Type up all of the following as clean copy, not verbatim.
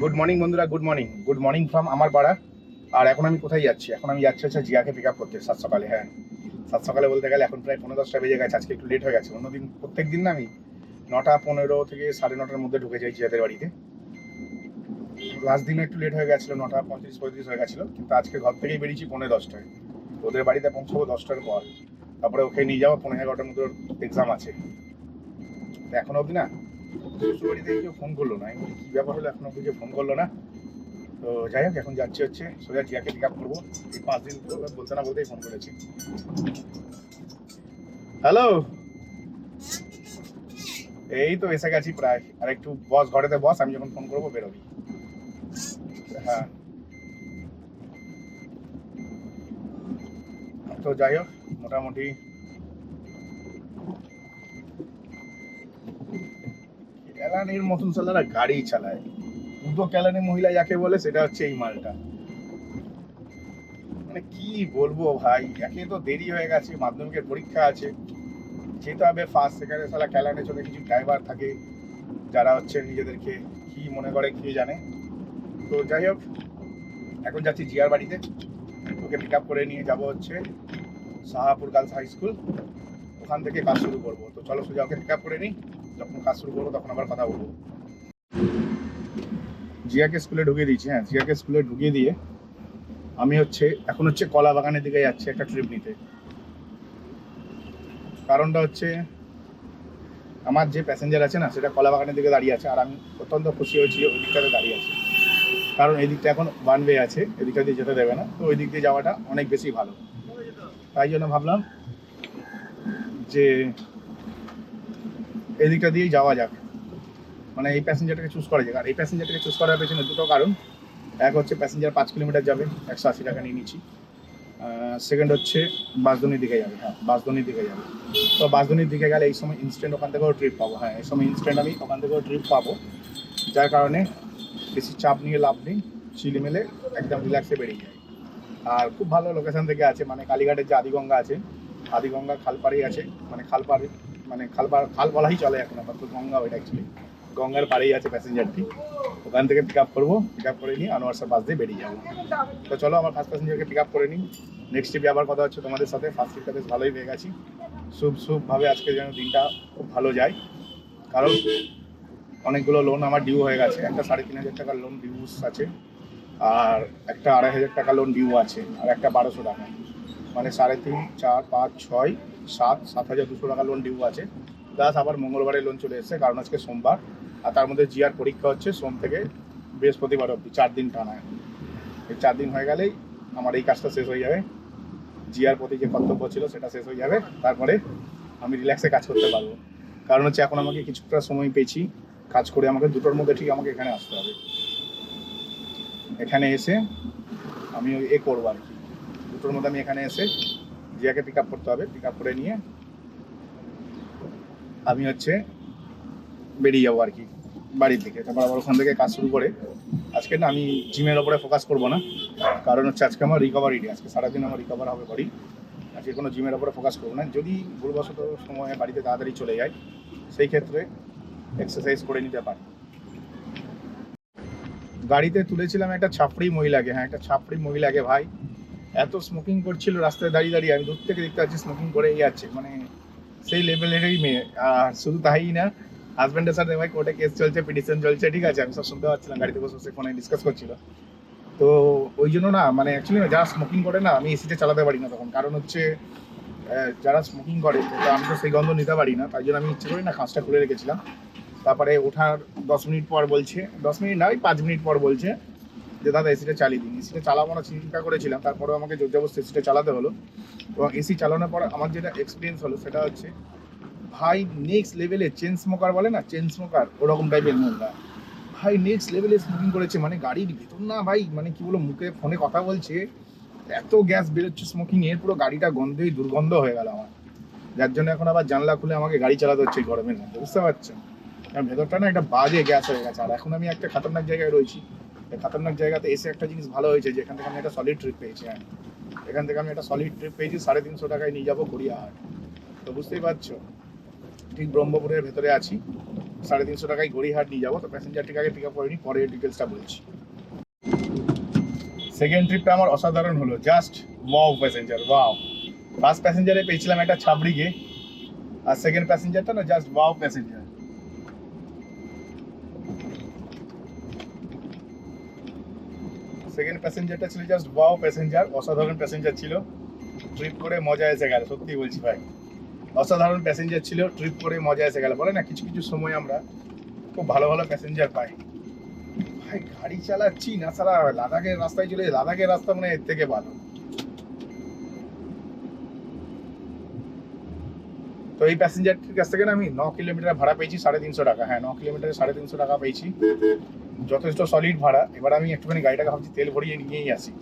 Good morning বন্ধুরা, good morning from আমার পাড়া। আর এখন আমি কোথায় যাচ্ছি? এখন আমি যাচ্ছি হচ্ছে জিয়াকে পিক আপ করতে সাত সকালে। হ্যাঁ, সাত সকালে বলতে গেলে এখন প্রায় 9:10 বেজে গেছে। আজকে একটু লেট হয়ে গেছে। অন্যদিন প্রত্যেক দিন না আমি 9:15 থেকে 9:30-র মধ্যে ঢুকে যাই জিয়াদের বাড়িতে। লাস্ট দিনে একটু লেট হয়ে গেছিলো, 9:35-35 হয়ে গেছিলো। কিন্তু আজকে ঘর থেকেই বেরিয়েছি 9:10টায়। ওদের বাড়িতে পৌঁছাবো 10টার পর। তারপরে ওকে নিয়ে যাবো 11:30-টার মধ্যে এক্সাম আছে। এখনো অবধি না শ্বশুর বাড়িতে কেউ ফোন করলো না। আমি কি ব্যাপার হলো, এখনো অবধি কেউ ফোন করলো না। তো যাই হোক, এখন যাচ্ছি হচ্ছে সোজা জিয়াকে পিক আপ করবো। এই 5 দিন বলতে না বলতেই ফোন করেছি। হ্যালো, এই তো এসে গেছি প্রায়। আর একটু বস ঘরেতে বস, আমি যখন ফোন করবো বেরোবি। হ্যাঁ, তো যাই হোক, মোটামুটি ক্যালানির মতন সালারা গাড়ি চালায়। দুটো ক্যালানি মহিলা যাকে বলে সেটা হচ্ছে এই মালটা। মানে কি বলবো ভাই, একে তো দেরি হয়ে গেছে, মাধ্যমিকের পরীক্ষা আছে, যেতে হবে ফার্স্ট। সেখানে সালা ক্যালানে চলে কিছু ড্রাইভার থাকে যারা হচ্ছে নিজেদেরকে কি মনে করে কে জানে। তো যাই হোক, এখন যাচ্ছি জিয়ার বাড়িতে। ওকে পিক আপ করে নিয়ে যাব হচ্ছে শাহাপুর গার্লস হাই স্কুল। ওখান থেকে কাজ শুরু করবো। তো চলো সোজা ওকে পিক আপ করে নিই। যখন কাজ শুরু করবো তখন আবার কথা বলবো। জিয়াকে স্কুলে ঢুকিয়ে দিয়েছি। হ্যাঁ, জিয়াকে স্কুলে ঢুকিয়ে দিয়ে আমি এখন কলা বাগানের দিকে যাচ্ছি একটা ট্রিপ নিতে। কারণটা হচ্ছে, আমার যে প্যাসেঞ্জার আছে না, সেটা কলা বাগানের দিকে দাঁড়িয়ে আছে। আর আমি অত্যন্ত খুশি হয়েছি ওই দিকটাতে দাঁড়িয়ে আছে, কারণ এই দিকটা এখন ওয়ান ওয়ে আছে, এদিকটা দিয়ে যেতে দেবে না। তো ওই দিক দিয়ে যাওয়াটা অনেক বেশি ভালো। তাই জন্য ভাবলাম যে এই দিকটা দিয়েই যাওয়া যাক, মানে এই প্যাসেঞ্জারটাকে চুজ করা যাক। আর এই প্যাসেঞ্জারটাকে চুজ করার পেছনে দুটো কারণ। এক হচ্ছে প্যাসেঞ্জার 5 কিলোমিটার যাবে, 180 টাকা নিয়ে নিচ্ছি। সেকেন্ড হচ্ছে বাঁশদনির দিকে যাবে। হ্যাঁ, বাঁশদনির দিকে যাবে। তো বাঁশদনির দিকে গেলে এই সময় ইনস্ট্যান্ট ওখান থেকেও ট্রিপ পাবো। হ্যাঁ, এই সময় ইনস্ট্যান্ট আমি ওখান থেকেও ট্রিপ পাবো, যার কারণে বেশি চাপ নিয়ে লাভ নেই। চিলি মেলে একদম রিল্যাক্সে বেরিয়ে যায়। আর খুব ভালো লোকেশন থেকে আছে, মানে কালীঘাটের যে আদিগঙ্গা আছে, আদিগঙ্গা খালপাড়েই আছে। মানে খালপাড়ে, মানে খাল বলাই চলে এখন, আবার তো গঙ্গা ওইটা অ্যাকচুয়ালি গঙ্গার পাড়েই আছে প্যাসেঞ্জারটি। ওখান থেকে পিক আপ করবো, পিক আপ করে নিয়ে আনোয়ারসা বাস দিয়ে বেরিয়ে যাবো। তো চলো আমার ফার্স্ট প্যাসেঞ্জারকে পিক আপ করে নিই। নেক্সট ট্রিপে আবার কথা হচ্ছে তোমাদের সাথে। ফার্স্ট ট্রিপটা বেশ ভালোই পেয়ে গেছি। শুভভাবে আজকে যেন দিনটা খুব ভালো যায়, কারণ অনেকগুলো লোন আমার ডিউ হয়ে গেছে। একটা 3,500 টাকার লোন ডিউস আছে, আর একটা 2,500 টাকা লোন ডিউ আছে, আর একটা 1,200 টাকা। মানে 3.5, 4, 5, 6, 7, 7,200 টাকা লোন ডিউ আছে। প্লাস আবার মঙ্গলবারে লোন চলে এসেছে, কারণ আজকে সোমবার। আর তার মধ্যে জিয়ার পরীক্ষা হচ্ছে সোম থেকে বৃহস্পতিবার অবধি, 4 দিন টানা। এই 4 দিন হয়ে গেলেই আমার এই কাজটা শেষ হয়ে যাবে। জিয়ার প্রতি যে কর্তব্য ছিল সেটা শেষ হয়ে যাবে। তারপরে আমি রিল্যাক্সে কাজ করতে পারবো। কারণ এখন আমাকে কিছুটা সময় পেয়েছি কাজ করে। আমাকে 2টোর মধ্যে ঠিক আমাকে এখানে আসতে হবে। এখানে এসে আমি করবো আর কি। 2টোর মধ্যে আমি এখানে এসে জিয়াকে পিক আপ করতে হবে। পিক আপ করে নিয়ে আমি বেরিয়ে যাবো আর কি বাড়ির দিকে। তারপর আবার ওখান থেকে কাজ শুরু করে আজকে না আমি জিমের ওপরে ফোকাস করবো না। কারণ আজকে আমার রিকভারি ডে। আজকে সারাদিন আমার রিকভার হবে বডি। আজকে কোনো জিমের ওপরে ফোকাস করবো না। যদি ভুলবশত সময়ে বাড়িতে তাড়াতাড়ি চলে যায়, সেই ক্ষেত্রে এক্সারসাইজ করে নিতে পারি। গাড়িতে তুলেছিলাম একটা ছাপড়ি মহিলাকে। হ্যাঁ, একটা ছাপড়ি মহিলাকে ভাই, এত স্মোকিং করছিল রাস্তায় দাঁড়িয়ে দাঁড়িয়ে। আমি দূর থেকে দেখতে পাচ্ছি স্মোকিং করেই যাচ্ছে, মানে সেই লেভেলেরই মেয়ে। আর শুধু তাই না, হাজব্যান্ডের সাথে ভাই কোর্টে কেস চলছে, পিটিশন চলছে, ঠিক আছে। আমি সব শুনতে পাচ্ছিলাম, গাড়িতে বসে বসে ফোনে ডিসকাস করছিল। তো ওই জন্য না, মানে অ্যাকচুয়ালি না, যারা স্মোকিং করে না, আমি এসিতে চালাতে পারি না তখন। কারণ যারা স্মোকিং করে, তো আমি তো সেই গন্ধ নিতে পারি না। তাই জন্য আমি ইচ্ছে করি না, কাঁচটা খুলে রেখেছিলাম। তারপরে ওঠার 10 মিনিট পর বলছে, 10 মিনিট নয়, 5 মিনিট পর বলছে যে দাদা এসিটা চালিয়ে দিন। এসিটা চালাবো না চিন্তা করেছিলাম, তারপরেও আমাকে জোর জবরদস্তি এসিটা চালাতে হলো। এবং এসি চালানোর পর আমার যেটা এক্সপিরিয়েন্স হলো সেটা হচ্ছে, ভাই নেক্সট লেভেলে চেন স্মোকার বলে না, চেন স্মোকার ওরকম টাইপের মহিলা। ভাই নেক্সট লেভেলে স্মোকিং করেছে, মানে গাড়ির ভিতর না ভাই, মানে কি বলো, মুখে ফোনে কথা বলছে, এত গ্যাস বেরোচ্ছে স্মোকিং এর, পুরো গাড়িটা গন্ধেই দুর্গন্ধ হয়ে গেল আমার। যার জন্য এখন আবার জানলা খুলে আমাকে গাড়ি চালাতে হচ্ছে গরমের মধ্যে, বুঝতে পারছো? কারণ ভেতরটা না একটা বাজে গ্যাস হয়ে গেছে। আর এখন আমি একটা খাতারনাক জায়গায় রয়েছি। এই খাতারনাক জায়গাতে এসে একটা জিনিস ভালো হয়েছে যে এখান থেকে আমি একটা সলিড ট্রিপ পেয়েছি। হ্যাঁ, এখান থেকে আমি একটা সলিড ট্রিপ পেয়েছি। 350 টাকায় নিয়ে যাবো গড়িয়াহাট। তো বুঝতেই পারছো, ঠিক ব্রহ্মপুরের ভেতরে আছি। 350 টাকায় গড়িহাট নিয়ে যাবো, তো প্যাসেঞ্জারটিকে আগে পিক আপ করে নিই, পরে ডিটেলসটা বলছি। সেকেন্ড ট্রিপটা আমার অসাধারণ হলো, just wow passenger, wow. First প্যাসেঞ্জারে পেয়েছিলাম একটা ছাবড়িকে, আর সেকেন্ড প্যাসেঞ্জারটা না জাস্ট ওয়াও প্যাসেঞ্জার। সেকেন্ড প্যাসেঞ্জারটা ছিল জাস্ট ওয়াও প্যাসেঞ্জার, অসাধারণ প্যাসেঞ্জার ছিল। ট্রিপ করে মজা এসে গেল, সত্যি বলছি ভাই, অসাধারণ প্যাসেঞ্জার ছিল, ট্রিপ করে মজা এসে গেল। বলে না কিছু কিছু সময় আমরা খুব ভালো ভালো প্যাসেঞ্জার পাই। ভাই গাড়ি চালাচ্ছি না সারা লাদাখের রাস্তায় চলে, লাদাখের রাস্তা মানে এর থেকে ভালো। তো এই প্যাসেঞ্জারটির কাছ থেকে না আমি 9 কিলোমিটার ভাড়া পেয়েছি 350 টাকা। হ্যাঁ, 9 কিলোমিটারে 350 টাকা পেয়েছি, যথেষ্ট সলিড ভাড়া। এবার আমি একটুখানি গাড়িটাকে ভাবছি তেল ভরিয়ে নিয়েই আসি,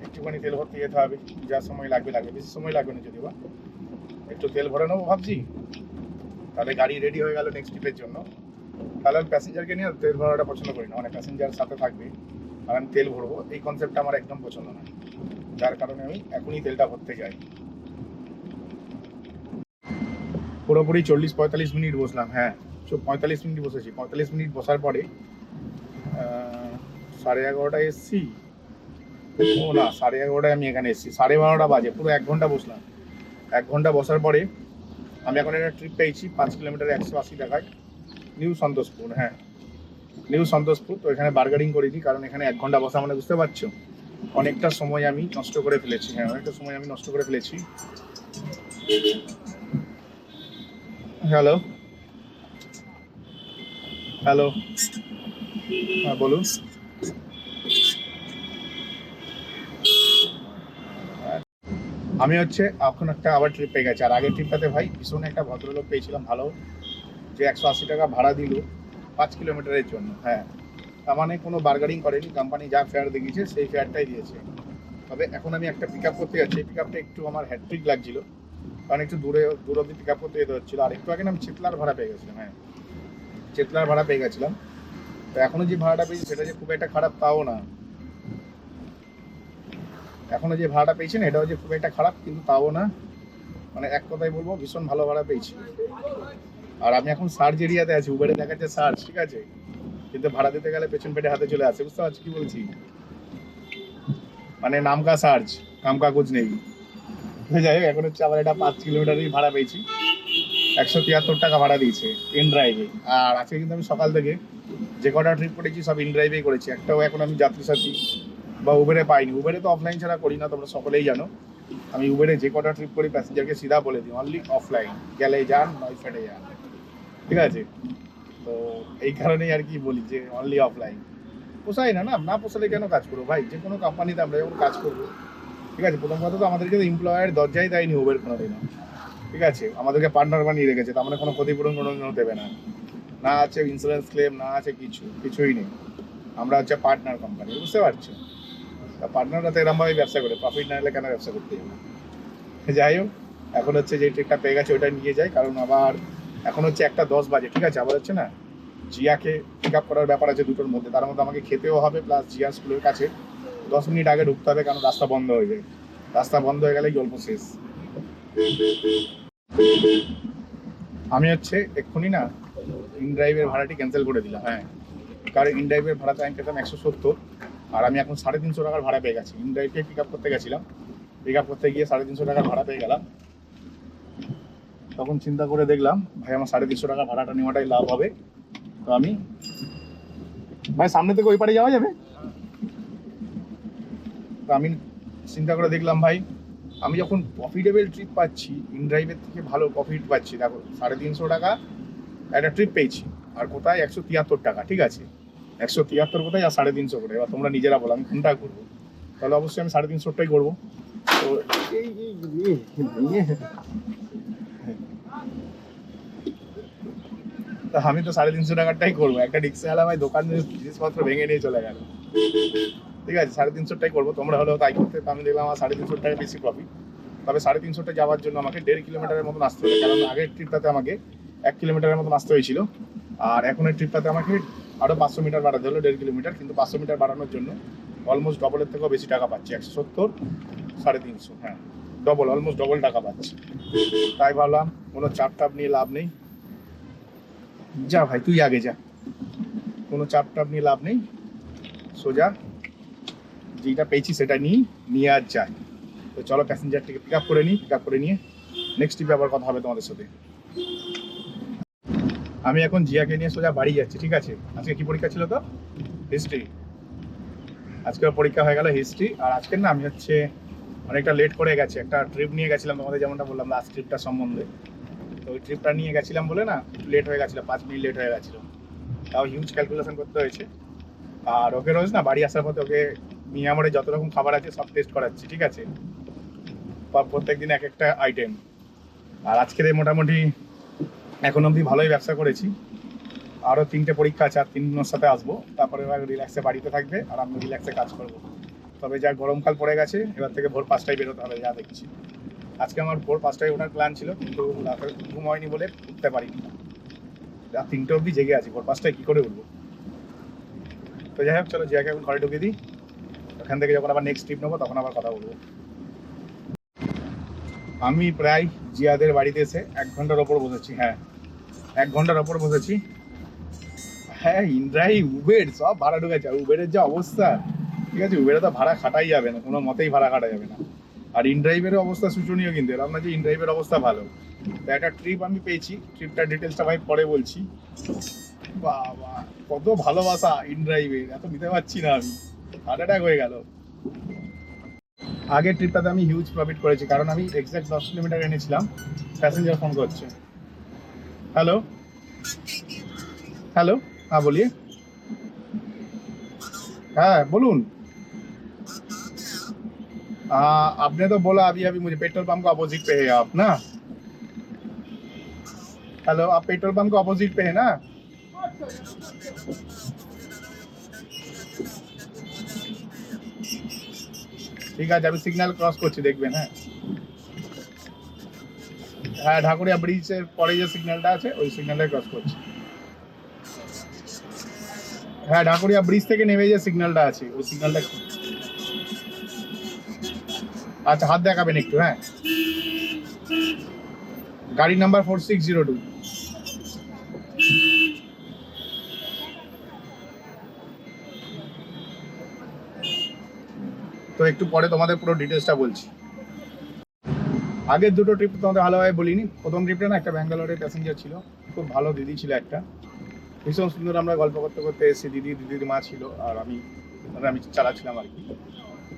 একটুখানি তেল ভরতে যেতে হবে, যা সময় লাগবে, বেশি সময় লাগবে না যদি বা, একটু তেল ভরে নেবো ভাবছি, তাহলে গাড়ি রেডি হয়ে গেল নেক্সট ট্রিপের জন্য। তাহলে আমি প্যাসেঞ্জারকে নিয়ে তেল ভরাটা পছন্দ করি না, অনেক প্যাসেঞ্জার সাথে থাকবে আর আমি তেল ভরবো, এই কনসেপ্টটা আমার একদম পছন্দ নয়, যার কারণে আমি এখনই তেলটা ভরতে যাই। পুরোপুরি 40-45 মিনিট বসলাম। হ্যাঁ, 45 মিনিট বসেছি। 45 মিনিট বসার পরে 11:30 এসছি, ও না 11:30 আমি এখানে এসেছি, 12:30 বাজে, পুরো 1 ঘন্টা বসলাম। 1 ঘন্টা বসার পরে আমি এখন একটা ট্রিপ পেয়েছি 5 কিলোমিটার 180 টাকায়, নিউ সন্তোষপুর। হ্যাঁ, নিউ সন্তোষপুর। তো এখানে বার্গেনিং করেছি, কারণ এখানে 1 ঘন্টা বসা মানে বুঝতে পারছো অনেকটা সময় আমি নষ্ট করে ফেলেছি। হ্যাঁ, অনেকটা সময় আমি নষ্ট করে ফেলেছি। হ্যালো হ্যালো, হ্যাঁ বলুন। আমি হচ্ছে এখন একটা আবার ট্রিপ পেয়ে গেছি, আর আগের ট্রিপটাতে ভাই ভীষণ একটা ভদ্রলোক পেয়েছিলাম ভালো, যে 180 টাকা ভাড়া দিল 5 কিলোমিটারের জন্য। হ্যাঁ, তার মানে কোনো বার্গেনিং করেনি, কোম্পানি যা ফেয়ার দেখিয়েছে সেই ফেয়ারটাই দিয়েছে। তবে এখন আমি একটা পিক আপ করতে যাচ্ছি, এই পিক আপটা একটু আমার হ্যাট্রিক লাগছিল, কারণ একটু দূর অব্দি পিক আপ করতে যেতে হচ্ছিলো। আর একটু আগে আমি চেতলার ভাড়া পেয়ে গেছিলাম। হ্যাঁ, চেতলার ভাড়া পেয়ে গেছিলাম। তো এখনো যে ভাড়াটা পেয়েছি সেটা যে খুব একটা খারাপ তাও না, এখনো যে ভাড়াটা পেয়েছি না এটাও যে খুব একটা খারাপ কিন্তু তাও না, মানে এক কথায় বলবো ভীষণ ভালো ভাড়া পেয়েছি। আর আমি এখন সার্চ এরিয়াতে আছি, উবেরে দেখাচ্ছে সার্চ, ঠিক আছে, কিন্তু ভাড়া দিতে গেলে পেছন পেটে হাতে চলে আসে, বুঝতে পারছি কি বলছি, মানে নাম কা সার্চ কাম কা কুছ নেই। যাই হোক, এখন হচ্ছে আবার এটা 5 কিলোমিটারই ভাড়া পেয়েছি, 173 টাকা ভাড়া দিয়েছে ইন ড্রাইভে। আর আজকে কিন্তু আমি সকাল থেকে যে কটা ট্রিপ করেছি সব ইন ড্রাইভেই করেছি, একটাও এখন আমি যাত্রী সাথী বা উবেরে পাইনি। উবেরে তো অফলাইন ছাড়া করি না, তোমরা সকলেই জানো। আমি উবেরে যে কটা ট্রিপ করি প্যাসেঞ্জারকে সিধা বলে দিই অনলি অফলাইন, গেলে যান নয় ফেটে যান, ঠিক আছে। তো এই কারণেই আর কি বলি যে অনলি অফলাইন। পোষায় না, না পোষালে কেন কাজ করবো ভাই, যে কোনো কোম্পানিতে আমরা যখন কাজ করবো, ঠিক আছে, প্রথম কথা তো আমাদেরকে তো এমপ্লয়ার দরজাই দেয়নি উবের কোনোদিনও, ঠিক আছে, আমাদেরকে পার্টনার বানিয়ে রেখেছে, তার মানে কোনো ক্ষতিপূরণ কোনোদিনও দেবে না, না আছে ইন্স্যুরেন্স ক্লেম, না আছে কিছুই নেই। আমরা হচ্ছে পার্টনার কোম্পানি, বুঝতে পারছো। তা পার্টনাররা তো এরমভাবে ব্যবসা করে, প্রফিট না হলে কেন ব্যবসা করতে যাবে। যাই হোক, এখন হচ্ছে যে ট্রিপটা পেয়ে গেছে ওইটা নিয়ে যাই, কারণ আবার এখন হচ্ছে 1:10 বাজে, ঠিক আছে, আবার হচ্ছে না জিয়াকে পিক আপ করার ব্যাপার আছে 2টোর মধ্যে, তার মধ্যে আমাকে খেতেও হবে, প্লাস জিয়া স্কুলের কাছে 10 মিনিট আগে ঢুকতে হবে, কারণ রাস্তা বন্ধ হয়ে যায়, রাস্তা বন্ধ হয়ে গেলেই গল্প শেষ। আমি হচ্ছে এক্ষুনি না ইন ড্রাইভের ভাড়াটি ক্যান্সেল করে দিলাম। হ্যাঁ, কারণ ইন ড্রাইভের ভাড়াটা আমি পেতাম 170, আর আমি এখন 350 টাকার ভাড়া পেয়ে গেছি। ইন ড্রাইভকে পিক আপ করতে গেছিলাম, পিক আপ করতে গিয়ে 350 টাকার ভাড়া পেয়ে গেলাম। তখন চিন্তা করে দেখলাম ভাই আমার 350 টাকা ভাড়াটা নেওয়াটাই লাভ হবে। তো আমি ভাই সামনে থেকে ওই পারে যাওয়া যাবে, তো আমি চিন্তা করে দেখলাম ভাই আমি যখন প্রফিটেবল ট্রিপ পাচ্ছি, ইন ড্রাইভের থেকে ভালো প্রফিট পাচ্ছি, দেখো 350 টাকা একটা ট্রিপ পেয়েছি, আর কোথায় 173 টাকা, ঠিক আছে, 173 কোথায় আর 350 কোথায়, এবার তোমরা নিজেরা বলো আমি কোনটা করবো, তাহলে অবশ্যই আমি 350টাই করবো। তো তা আমি তো 350 টাকারটাই করবো। একটা রিক্সাওয়ালা ভাই দোকান জিনিসপত্র ভেঙে নিয়ে চলে গেল, ঠিক আছে, 350টাই করবো, তোমরা হলেও তাই করতে। তো আমি দেখলাম আমার 350 টাকা বেশি প্রফিট। তবে 350টা যাওয়ার জন্য আমাকে 1.5 কিলোমিটারের মতন আসতে হবে, কারণ আগের ট্রিপটাতে আমাকে 1 কিলোমিটারের মতন আসতে হয়েছিল, আর এখনের ট্রিপটাতে আমাকে আরও 500 মিটার বাড়াতে হলো, 1.5 কিলোমিটার, কিন্তু 500 মিটার বাড়ানোর জন্য অলমোস্ট ডবলের থেকেও বেশি টাকা পাচ্ছি, 170, 350, হ্যাঁ ডবল, অলমোস্ট ডবল টাকা পাচ্ছি। তাই ভাবলাম কোনো চাপ টাপ নিয়ে লাভ নেই, যা ভাই তুই আগে যা, কোনো চাপ টাপ নিয়ে লাভ নেই, সোজা যেটা পেয়েছি সেটা নিয়ে আর যায়। তো চলো প্যাসেঞ্জারটিকে পিক আপ করে নিই, পিক আপ করে নিয়ে নেক্সট ট্রিপে আবার কথা হবে তোমাদের সাথে। আমি এখন জিয়াকে নিয়ে সোজা বাড়ি যাচ্ছি, ঠিক আছে। আজকে কি পরীক্ষা ছিল তো? হিস্ট্রি। আজকের পরীক্ষা হয়ে গেল হিস্ট্রি। আর আজকের না আমি হচ্ছে অনেকটা লেট করে গেছি, একটা ট্রিপ নিয়ে গেছিলাম তোমাদের, যেমনটা বললাম লাস্ট ট্রিপটা সম্বন্ধে। তো ওই ট্রিপটা নিয়ে গেছিলাম বলে না লেট হয়ে গেছিলো, 5 মিনিট লেট হয়ে গেছিলো। তাও হিউজ ক্যালকুলেশন করতে হয়েছে। আর ওকে রোজ না বাড়ি আসার পথে ওকে মিয়ামরে যত রকম খাবার আছে সব টেস্ট করাচ্ছি, ঠিক আছে। প্রত্যেক দিন এক একটা আইটেম। আর আজকের মোটামুটি এখন অবধি ভালোই ব্যবসা করেছি। আরও 3টে পরীক্ষা আছে, আর 3 সাথে আসবো, তারপরে এবার রিল্যাক্সে বাড়িতে থাকবে আর আমি রিল্যাক্সে কাজ করবো। তবে যা গরমকাল পড়ে গেছে, এবার থেকে ভোর 5টায় বেরোতে হবে যা দেখছি। আজকে আমার ভোর 5টায় ওঠার প্ল্যান ছিল, কিন্তু রাতে ঘুম হয়নি বলে উঠতে পারিনি। রাত 3টে অবধি জেগে আছি, ভোর 5টায় কী করে উঠবো। তো যাই হোক, চলো জিয়াকে এখন ঘরে ঢুকিয়ে দিই। ওখান থেকে যখন আবার নেক্সট ট্রিপ নেবো তখন আবার কথা বলবো। আমি প্রায় জিয়াদের বাড়িতে এসে 1 ঘন্টার ওপর বসেছি। হ্যাঁ, 1 ঘন্টার ওপর বসেছি। হ্যাঁ, ইনড্রাইভ উবের সব ভাড়া ঢুকেছে। উবেরের যা অবস্থা, ঠিক আছে, উবেরে তো ভাড়া খাটাই যাবে না, কোনো মতেই ভাড়া খাটা যাবে না। আর ইনড্রাইভের অবস্থা শোচনীয়, কিন্তু এরকম না যে ইনড্রাইভের অবস্থা ভালো। তো একটা ট্রিপ আমি পেয়েছি, ট্রিপটার ডিটেলসটা ভাই পরে বলছি। বাবা কত ভালোবাসা ইনড্রাইভের, এত নিতে পারছি না আমি, হার্ট অ্যাটাক হয়ে গেল। আগের ট্রিপটাতে আমি হিউজ প্রফিট করেছি, কারণ আমি এক্স্যাক্ট 10 কিলোমিটার এনেছিলাম। প্যাসেঞ্জার ফোন করছে। হ্যালো হ্যালো, हाँ बोलिए। हाँ बोलून। आपने तो बोला अभी अभी मुझे पेट्रोल पंप को अपोजिट पे है आप ना। हेलो, आप पेट्रोल पंप को अपोजिट पे है ना। ঠিক আছে, আমি সিগন্যাল ক্রস করছি, দেখবেন। হ্যাঁ হ্যাঁ, ঢাকুরিয়া ব্রিজের পরে যে সিগন্যালটা আছে ওই সিগন্যালটা ক্রস করছি। হ্যাঁ, ঢাকুরিয়া ব্রিজ থেকে নেমে যে সিগন্যালটা আছে ওই সিগন্যালটা। আচ্ছা, হাত দেখাবেন একটু। হ্যাঁ, গাড়ি নাম্বার 4602। তো একটু পরে তোমাদের পুরো ডিটেলসটা বলছি। আগের দুটো ট্রিপ তোমাদের ভালোভাবে বলিনি। প্রথম ট্রিপটা না একটা ব্যাঙ্গালোরের প্যাসেঞ্জার ছিল, খুব ভালো দিদি ছিল একটা, ভীষণ সুন্দর। আমরা গল্প করতে করতে এসেছি, দিদির মা ছিল আর আমি চালাচ্ছিলাম আর কি।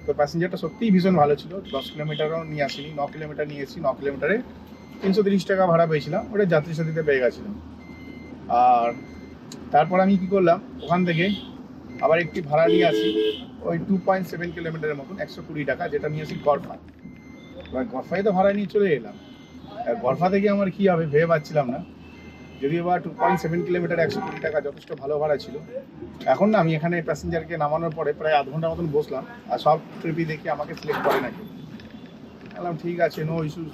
তো প্যাসেঞ্জারটা সত্যিই ভীষণ ভালো ছিল। 10 কিলোমিটারও নিয়ে আসিনি, 9 কিলোমিটার নিয়ে এসেছি। 9 কিলোমিটারে 330 টাকা ভাড়া পেয়েছিলাম, ওটা যাত্রী সাথীতে পেয়ে গেছিলাম। আর তারপর আমি কি করলাম, ওখান থেকে আবার একটি ভাড়া নিয়ে আসি ওই 2.7 কিলোমিটারের মতন, 120 টাকা, যেটা নিয়ে আসি গড়ফা। এবার গড়ফায় তো ভাড়া নিয়ে চলে এলাম। আর গড়ফা থেকে আমার কী হবে ভেবে পাচ্ছিলাম না, যদিও বা 2.7 কিলোমিটার 120 টাকা যথেষ্ট ভালো ভাড়া ছিল। এখন না আমি এখানে প্যাসেঞ্জারকে নামানোর পরে প্রায় আধ ঘন্টার মতন বসলাম, আর সব ট্রিপই দেখি আমাকে সিলেক্ট করে নাকি। বললাম ঠিক আছে, নো ইস্যুস,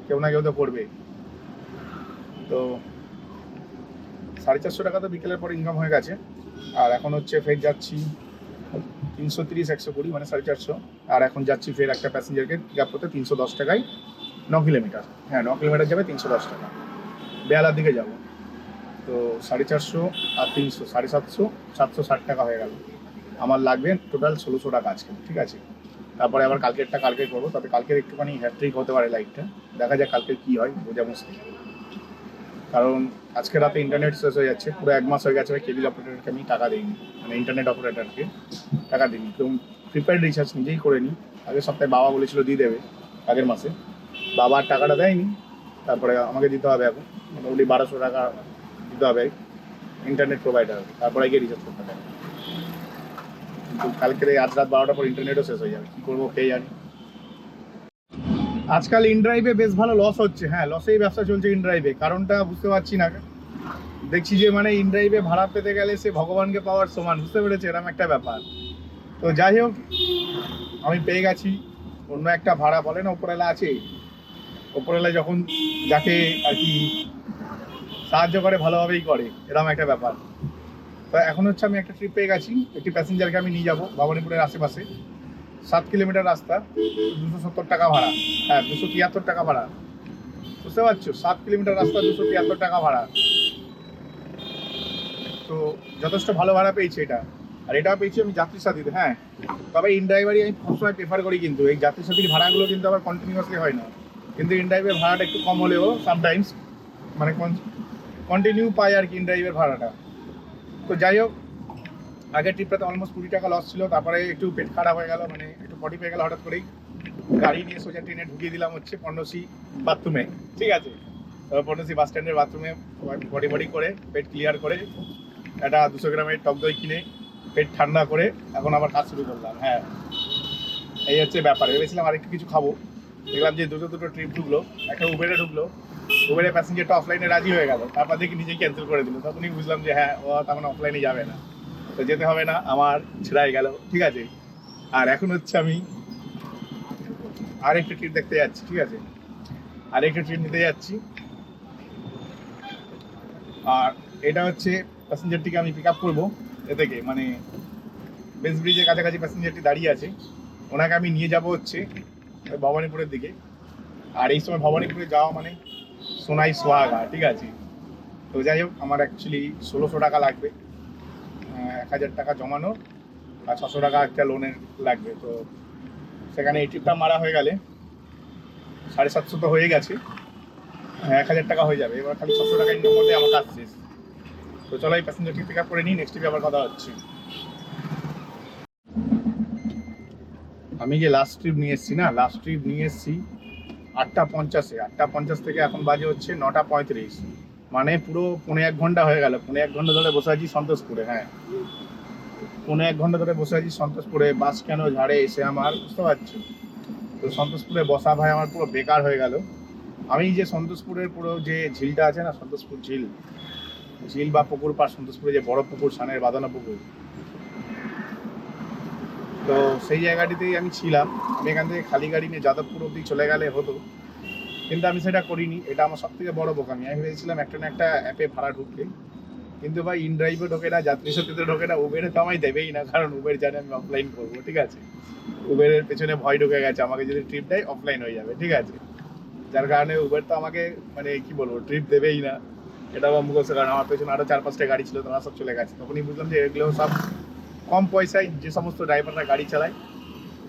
কেউ না কেউ তো করবে। তো 450 টাকা তো বিকেলের পর ইনকাম হয়ে গেছে। আর এখন হচ্ছে ফের যাচ্ছি 330 120, মানে 450। আর এখন যাচ্ছি ফের একটা প্যাসেঞ্জারকে পিক আপ করতে 310 টাকায় 9 কিলোমিটার। হ্যাঁ, 9 কিলোমিটার যাবে 310 টাকা, বেহালার দিকে যাব। তো 450 আর 300 750, 760 টাকা হয়ে গেল। আমার লাগবে টোটাল 1600 টাকা আজকে, ঠিক আছে। তারপরে আবার কালকেরটা কালকে করবো, তবে কালকের একটুখানি হ্যাট্রিক হতে পারে লাইটটা, দেখা যাক কালকে কী হয়, বোঝা মুশকিল। কারণ আজকে রাতে ইন্টারনেট শেষ হয়ে যাচ্ছে, পুরো 1 মাস হয়ে গেছে কেবল অপারেটরকে আমি টাকা দিইনি, মানে ইন্টারনেট অপারেটরকে টাকা দিইনি। তো প্রিপেড রিচার্জ নিজেই করে নিই। আগের সপ্তাহে বাবা বলেছিল দিয়ে দেবে, আগের মাসে বাবা আর টাকাটা দেয়নি। তারপরে আমাকে দিতে হবে এখন মোটামুটি 1200 টাকা দিতে হবে ইন্টারনেট প্রোভাইডার, তারপরে গিয়ে রিচার্জ করতে হবে। কিন্তু কালকে আজ রাত 12টার পর ইন্টারনেটও শেষ হয়ে যাবে, কী করবো কে জানি। আজকাল ইনড্রাইভে বেশ ভালো লস হচ্ছে। হ্যাঁ, লসেই ব্যবসা চলছে ইনড্রাইভে, কারণটা বুঝতে পারছি না। দেখছি যে মানে ইনড্রাইভে ভাড়া পেতে গেলে সে ভগবানকে পাওয়ার সমান, বুঝতে পেরেছে, এরকম একটা ব্যাপার। তো যাই হোক, আমি পেয়ে গেছি অন্য একটা ভাড়া, বলে না ওপরওয়ালা আছে, ওপরওয়ালা যখন যাকে আর কি সাহায্য করে ভালোভাবেই করে, এরকম একটা ব্যাপার। তো এখন হচ্ছে আমি একটা ট্রিপ পেয়ে গেছি, একটি প্যাসেঞ্জারকে আমি নিয়ে যাবো ভবানীপুরের আশেপাশে। 7 কিলোমিটার রাস্তা, 270 টাকা ভাড়া। হ্যাঁ, 273 টাকা ভাড়া, বুঝতে পারছো, 7 কিলোমিটার রাস্তা 273 টাকা ভাড়া। তো যথেষ্ট ভালো ভাড়া পেয়েছি এটা। আর এটাও পেয়েছি আমি যাত্রীর সাথীতে। হ্যাঁ, তবে ইন ড্রাইভারই আমি সবসময় প্রেফার করি, কিন্তু এই যাত্রীর সাথীর ভাড়াগুলো কিন্তু আবার কন্টিনিউয়াসলি হয় না, কিন্তু ইন ড্রাইভের ভাড়াটা একটু কম হলেও সামটাইমস মানে কন্টিনিউ পাই আর কি ইন ড্রাইভের ভাড়াটা। তো যাই হোক, আগের ট্রিপটাতে অলমোস্ট 20 টাকা লস ছিল, তারপরে একটু পেট খারাপ হয়ে গেল, মানে একটু পটি পেয়ে গেল হঠাৎ করেই। গাড়ি নিয়ে সোজা ট্রেনে ঢুকিয়ে দিলাম হচ্ছে পর্ণসী বাথরুমে, ঠিক আছে। পর্ণসী বাস স্ট্যান্ডের বাথরুমে বডি করে পেট ক্লিয়ার করে একটা 200 গ্রামের টক দই কিনে পেট ঠান্ডা করে এখন আবার কাজ শুরু করলাম। হ্যাঁ, এই হচ্ছে ব্যাপার। ভেবেছিলাম আরেকটু কিছু খাবো, দেখলাম যে দুটো ট্রিপ ঢুকলো, একটা উবেরে ঢুকলো, উবেরের প্যাসেঞ্জারটা অফলাইনে রাজি হয়ে গেল, তারপর দেখি নিজেই ক্যান্সেল করে দিল। তখনই বুঝলাম যে হ্যাঁ, ও তেমন অফলাইনে যাবে না, তো যেতে হবে না, আমার ছেড়াই গেল, ঠিক আছে। আর এখন হচ্ছে আমি আরেকটা ট্রিপ দেখতে যাচ্ছি, ঠিক আছে, আরেকটা ট্রিপ নিতে যাচ্ছি। আর এটা হচ্ছে প্যাসেঞ্জারটিকে আমি পিক আপ করবো এ থেকে, মানে বেস ব্রিজের কাছাকাছি প্যাসেঞ্জারটি দাঁড়িয়ে আছে, ওনাকে আমি নিয়ে যাব হচ্ছে ভবানীপুরের দিকে। আর এই সময় ভবানীপুরে যাওয়া মানে সোনাই সোহাগা, ঠিক আছে। তো যাই হোক, আমার অ্যাকচুয়ালি 1600 টাকা লাগবে, 1000 টাকা জমানো আর 600 টাকা একটা লোনের লাগবে। তো সেখানে এই ট্রিপটা মারা হয়ে গেলে 750 তো হয়ে গেছে, 1000 টাকা হয়ে যাবে। এবার খালি 600 টাকা ইনকাম করলে আমার কাজ শেষ। তো চলো এই প্যাসেঞ্জারটি পিক আপ করে নিই, নেক্সট ট্রিপে আবার কথা হচ্ছে। আমি যে লাস্ট ট্রিপ নিয়ে এসেছি না, লাস্ট ট্রিপ নিয়ে এসেছি 8:50-এ, 8:50 থেকে এখন বাজে হচ্ছে 9:35, মানে পুরো 1.5 ঘন্টা হয়ে গেল। 1.5 ঘন্টা ধরে বসে আছি সন্তোষপুরে। হ্যাঁ, 1.5 ঘন্টা ধরে বসে আছি সন্তোষপুরে, বাস কেন ঝাড়ে এসে আমার, বুঝতে পারছি। তো সন্তোষপুরে বসা ভাই আমার পুরো বেকার হয়ে গেল। আমি যে সন্তোষপুরের পুরো যে ঝিলটা আছে না, সন্তোষপুর ঝিল, ঝিল বা পুকুর পাড়, সন্তোষপুরে যে বড় পুকুর, সানের বাঁধানো পুকুর, তো সেই জায়গাটিতেই আমি ছিলাম। আমি এখান থেকে খালি গাড়ি নিয়ে যাদবপুর অব্দি চলে গেলে হতো, কিন্তু আমি সেটা করিনি। এটা আমার সব থেকে বড় বোকামি। আমি ভেবেছিলাম একটা না একটা অ্যাপে ভাড়া ঢুকবে, কিন্তু ভাই ইন ড্রাইভে ঢোকে না, যাত্রী সাথীতে ঢোকে না, উবেরে তো আমায় দেবেই না, কারণ উবের জানে আমি অফলাইন করবো, ঠিক আছে। উবেরের পেছনে ভয় ঢুকে গেছে, আমাকে যদি ট্রিপ দেয় অফলাইন হয়ে যাবে, ঠিক আছে। যার কারণে উবের তো আমাকে মানে কি বলবো, ট্রিপ দেবেই না, এটা আমার মুখস্থ। কারণ আমার পেছনে আরও 4-5টা গাড়ি ছিল, তারা সব চলে গেছে। তখনই বুঝলাম যে এগুলো সব কম পয়সায় যে সমস্ত ড্রাইভাররা গাড়ি চালায়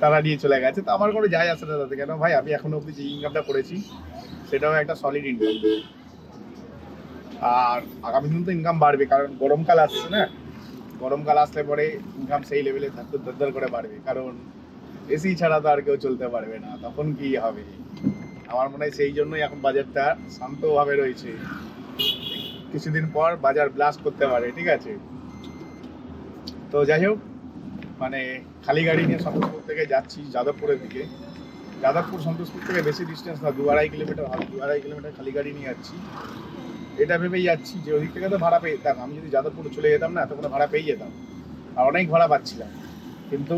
তারা নিয়ে চলে গেছে। তো আমার কোনো যায় আসে না তাতে, কেন ভাই আমি এখনো অবধি যে ইনকামটা করেছি সেটাও একটা সলিড ইনকাম। আর আগামী দিন তো ইনকাম বাড়বে, কারণ গরমকাল আসছে না, গরমকাল আসলে পরে ইনকাম সেই লেভেলে দরদর করে বাড়বে, কারণ এসি ছাড়া তো আর কেউ চলতে পারবে না, তখন কি হবে। আমার মনে হয় সেই জন্যই এখন বাজারটা শান্তভাবে রয়েছে, কিছুদিন পর বাজার ব্লাস্ট করতে পারে, ঠিক আছে। তো যাই হোক, মানে খালি গাড়ি নিয়ে সন্তোষপুর থেকে যাচ্ছি যাদবপুরের দিকে। যাদবপুর সন্তোষপুর থেকে বেশি ডিস্টেন্স না, 2-2.5 কিলোমিটার হবে, 2-2.5 কিলোমিটার খালি গাড়ি নিয়ে যাচ্ছি। এটা ভেবেই যাচ্ছি যে ওদিক থেকে তো ভাড়া পেয়ে যেতাম, আমি যদি যাদবপুরে চলে যেতাম না তখন ভাড়া পেয়ে যেতাম, আর অনেক ভাড়া পাচ্ছিলাম, কিন্তু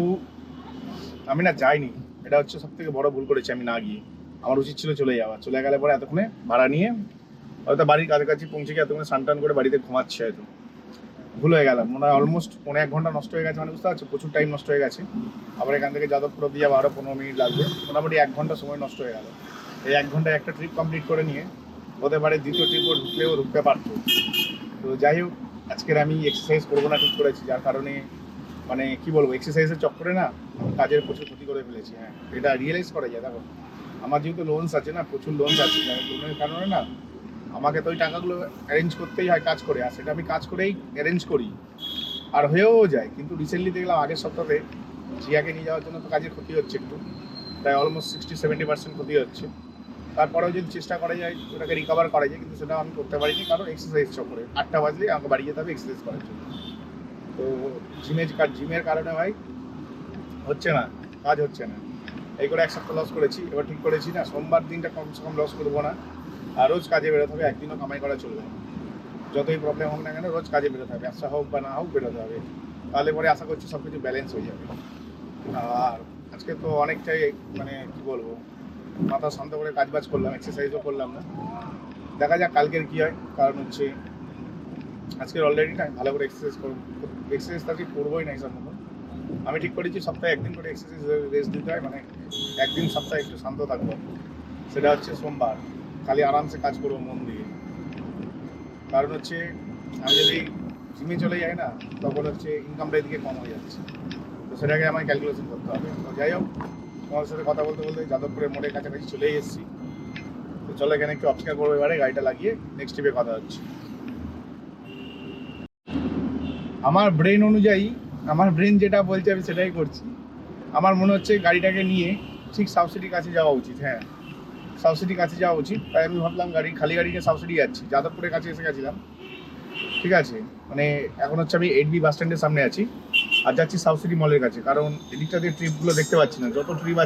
আমি না যাইনি। এটা হচ্ছে সব থেকে বড় ভুল করেছি আমি না গিয়ে। আমার উচিত ছিল চলে যাওয়া, চলে গেলে পরে এতক্ষণে ভাড়া নিয়ে হয়তো বাড়ির কাছাকাছি পৌঁছে গিয়ে এতক্ষণে স্নান টান করে বাড়িতে ঘুমাচ্ছে হয়তো। ভুল হয়ে গেলাম, মনে হয় অলমোস্ট 1.5 ঘন্টা নষ্ট হয়ে গেছে, মানে বুঝতে পারছো, প্রচুর টাইম নষ্ট হয়ে গেছে। আবার এখান থেকে যাদবপুর অব্দি যাবো আরও 15 মিনিট লাগবে, মোটামুটি 1 ঘন্টা সময় নষ্ট হয়ে গেল। এই 1 ঘন্টায় একটা ট্রিপ কমপ্লিট করে নিয়ে হতে পারে দ্বিতীয় ট্রিপও ঢুকতে পারতো। তো যাই হোক, আজকের আমি এক্সারসাইজ করবো না ঠিক করেছি, যার কারণে মানে কি বলবো, এক্সারসাইজের চক্করে না কাজের প্রচুর ক্ষতি করে ফেলেছি। হ্যাঁ, এটা রিয়েলাইজ করা যায়। দেখো, আমার যেহেতু লোনস আছে না, প্রচুর লোনস আছে, লোনের কারণে না আমাকে তো ওই টাকাগুলো অ্যারেঞ্জ করতেই হয় কাজ করে, আর সেটা আমি কাজ করেই অ্যারেঞ্জ করি, আর হয়েও যায়। কিন্তু রিসেন্টলি দেখলাম আগের সপ্তাহে জিয়াকে নিয়ে যাওয়ার জন্য তো কাজের ক্ষতি হচ্ছে একটু, প্রায় অলমোস্ট 60-70% ক্ষতি হচ্ছে। তারপরেও যদি চেষ্টা করা যায় ওটাকে রিকভার করা যায়, কিন্তু সেটা আমি করতে পারিনি, কারণ এক্সারসাইজ চক্করে 8টা বাজলে আমাকে বাড়ি যেতে হবে এক্সারসাইজ করার জন্য। তো জিমের কারণে ভাই হচ্ছে না, কাজ হচ্ছে না। এই করে 1 সপ্তাহ লস করেছি। এবার ঠিক করেছি না, সোমবার দিনটা কমসে কম লস করবো না, আর রোজ কাজে বেরোতে হবে, একদিনও কামাই করা চলবে না। যতই প্রবলেম হোক না কেন, রোজ কাজে বেরোতে হবে, ব্যবসা হোক বা না হোক বেরোতে হবে। তাহলে পরে আশা করছি সব কিছু ব্যালেন্স হয়ে যাবে। আর আজকে তো অনেকটাই মানে কি বলবো, মাথা শান্ত করে কাজবাজ করলাম, এক্সারসাইজও করলাম না। দেখা যাক কালকের কী হয়, কারণ হচ্ছে আজকের অলরেডি না ভালো করে এক্সারসাইজ করবো, এক্সারসাইজ তো কি করবোই না হিসাব মতো। আমি ঠিক করেছি সপ্তাহে 1 দিন করে এক্সারসাইজ রেস্ট দিতে হয়, মানে একদিন সপ্তাহে একটু শান্ত থাকবো, সেটা হচ্ছে সোমবার। খালি আরামসে কাজ করবো মন দিয়ে। কারণ হচ্ছে আমি যদি জিমে চলে যায় না, তখন হচ্ছে ইনকামটা এদিকে কম হয়ে যাচ্ছে। তো সেটাকে আমায় ক্যালকুলেশন করতে হবে। তো যাই হোক, তোমার সাথে কথা বলতে বলতে যাদবপুরের মোড়ের কাছাকাছি চলে এসেছি। তো চলো এখানে একটু অপেক্ষা করবো, এবারে গাড়িটা লাগিয়ে নেক্সট ট্রিপে কথা হচ্ছে। আমার ব্রেন অনুযায়ী, আমার ব্রেন যেটা বলছে আমি সেটাই করছি। আমার মনে হচ্ছে গাড়িটাকে নিয়ে ঠিক সাবসিডির কাছে যাওয়া উচিত। হ্যাঁ, সাবসিডির কাছে যাওয়া উচিত। তাই আমি ভাবলাম খালি গাড়ি নিয়ে সাবসিডি যাচ্ছি, যাদবপুরের কাছে এসে গেছিলাম। ঠিক আছে, মানে এখন হচ্ছে আমি 8B বাস স্ট্যান্ডের সামনে আছি আর যাচ্ছি সাবসিডি মলের কাছে, কারণ এদিকটা দিয়ে ট্রিপগুলো দেখতে পাচ্ছি না। যত ট্রিপ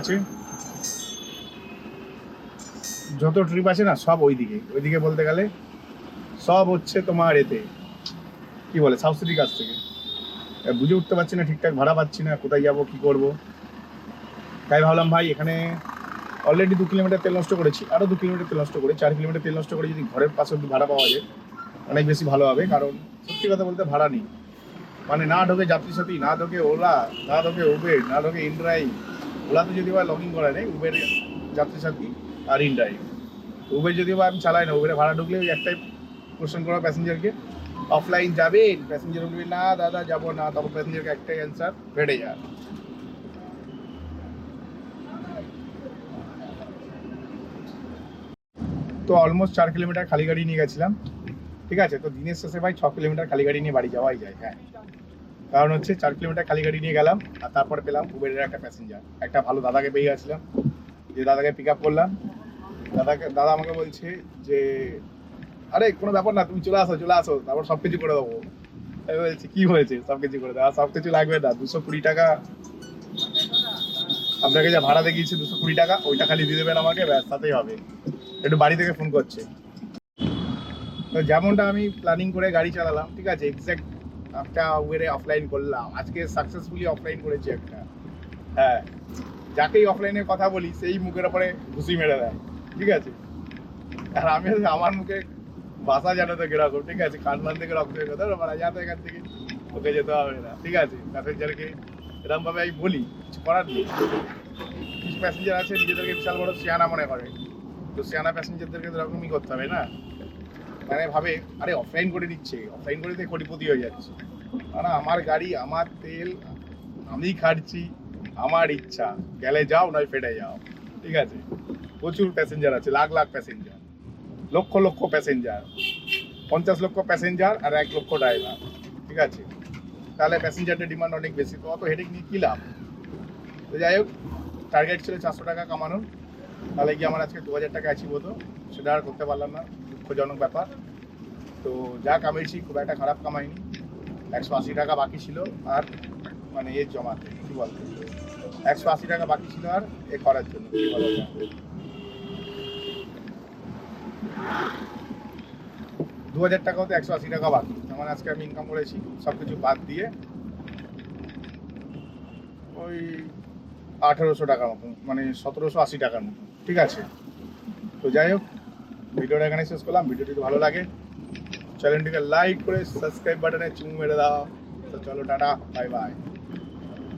আছে না সব ওইদিকে বলতে গেলে সব হচ্ছে তোমার এতে কি বলে সাবসিডির কাছ থেকে। বুঝে উঠতে পারছি না, ঠিকঠাক ভাড়া পাচ্ছি না, কোথায় যাবো কি করব। তাই ভাবলাম ভাই এখানে অলরেডি 2 কিলোমিটার তেল নষ্ট করেছি, আরও 2 কিলোমিটার তেল নষ্ট করে 4 কিলোমিটার তেল নষ্ট করে যদি ঘরের পাশে অব্দি ভাড়া পাওয়া যায় অনেক বেশি ভালো হবে। কারণ সত্যি কথা বলতে ভাড়া নেই, মানে না ঢোকে যাত্রী সাথী, না ঢোকে ওলা, না ঢোকে উবের, না ঢোকে ইনড্রাইভ। ওলাতে যদি বা লগ ইন করা নেই, উবের যাত্রী সাথী আর ইনড্রাইভ। উবের যদিও বা আমি চালাই না, উবেরে ভাড়া ঢুকলে ওই একটাই কোশ্চেন করা প্যাসেঞ্জারকে, অফলাইন যাবেন? প্যাসেঞ্জার বলবে না দাদা যাবো না, তখন প্যাসেঞ্জারকে একটাই অ্যান্সার, বেড়ে যা। তো অলমোস্ট 4 কিলোমিটার খালি গাড়ি নিয়ে গেছিলাম। ঠিক আছে, তো দিনের শেষে ভাই 6 কিলোমিটার খালি গাড়ি নিয়ে বাড়ি যাওয়াই যায়। হ্যাঁ, কারণ হচ্ছে 4 কিলোমিটার খালি গাড়ি নিয়ে গেলাম আর তারপরে পেলাম উবেরের একটা প্যাসেঞ্জার, একটা ভালো দাদাকে পেয়ে গেছিলাম। যে দাদাকে পিক আপ করলাম, দাদা আমাকে বলছে যে আরে কোনো ব্যাপার না, তুমি চলে আসো, তারপর সব কিছু করে দেবো। আমি বলছি কি হয়েছে, সব কিছু করে দেবো? সব কিছু লাগবে না, 220 টাকা আপনাকে যা ভাড়া দেখিয়েছি, 220 টাকা ওইটা খালি দিয়ে দেবেন আমাকে, ব্যাস তাতেই হবে। একটু বাড়ি থেকে ফোন করছে। তো যেমনটা আমি প্ল্যানিং করে গাড়ি চালালাম, ঠিক আছে, এক্স্যাক্ট একটা উবেরে অফলাইন করলাম, আজকে সাকসেসফুলি অফলাইন করেছি একটা। হ্যাঁ, যাকেই অফলাইনের কথা বলি সেই মুখের ওপরে ঘুষি মেরে দেয়। ঠিক আছে, আর আমি আমার মুখে ভাষা জানো তো কিরকম, ঠিক আছে, কানমান থেকে রক্ত হয়ে কথা মানে যাতে এখান থেকে ওকে যেতে হবে না। ঠিক আছে, প্যাসেঞ্জারকে এরকম ভাবে আমি বলি, কিছু করার নেই। কিছু প্যাসেঞ্জার আছে নিজেদেরকে বিশাল বড় সিয়ানা মনে করে, তো সিয়ানা প্যাসেঞ্জারদেরকে তো এরকমই করতে হবে না। মানে ভাবে আরে অফলাইন করে দিচ্ছে, অফলাইন করে দিয়ে কোটিপতি হয়ে যাচ্ছে। না, আমার গাড়ি, আমার তেল, আমি খাচ্ছি, আমার ইচ্ছা, গেলে যাও নয় ফেটে যাও। ঠিক আছে, প্রচুর প্যাসেঞ্জার আছে, লাখ লাখ প্যাসেঞ্জার, লক্ষ লক্ষ প্যাসেঞ্জার, 50 লক্ষ প্যাসেঞ্জার আর 1 লক্ষ ড্রাইভার। ঠিক আছে, তাহলে প্যাসেঞ্জারদের ডিমান্ড অনেক বেশি, তো অত হেডেক নিয়ে কী লাভ। তো যাই হোক, টার্গেট ছিল 400 টাকা কামানোর, তাহলে কি আমার আজকে 2000 টাকা অ্যাচিভ হতো, সেটা আর করতে পারলাম না, দুঃখজনক ব্যাপার। তো যা কামাইছি খুব একটা খারাপ কামাইনি, 180 টাকা বাকি ছিল আর মানে এর জমাতে কি বলতো, 180 টাকা বাকি ছিল আর এ করার জন্য কি বলা যায়, 2000 টাকা হতে 180 টাকা বাকি। যেমন আজকে আমি ইনকাম করেছি সব কিছু বাদ দিয়ে ওই 1800 টাকার মতো, মানে 1780 টাকার মতো। ঠিক আছে, তো যাই হোক, ভিডিওটা এখানে শেষ করলাম। ভিডিওটি যদি ভালো লাগে চ্যানেলটিকে লাইক করে সাবস্ক্রাইব বাটনে চুমু মেরে দাও। তো চলো টাটা, বাই বাই।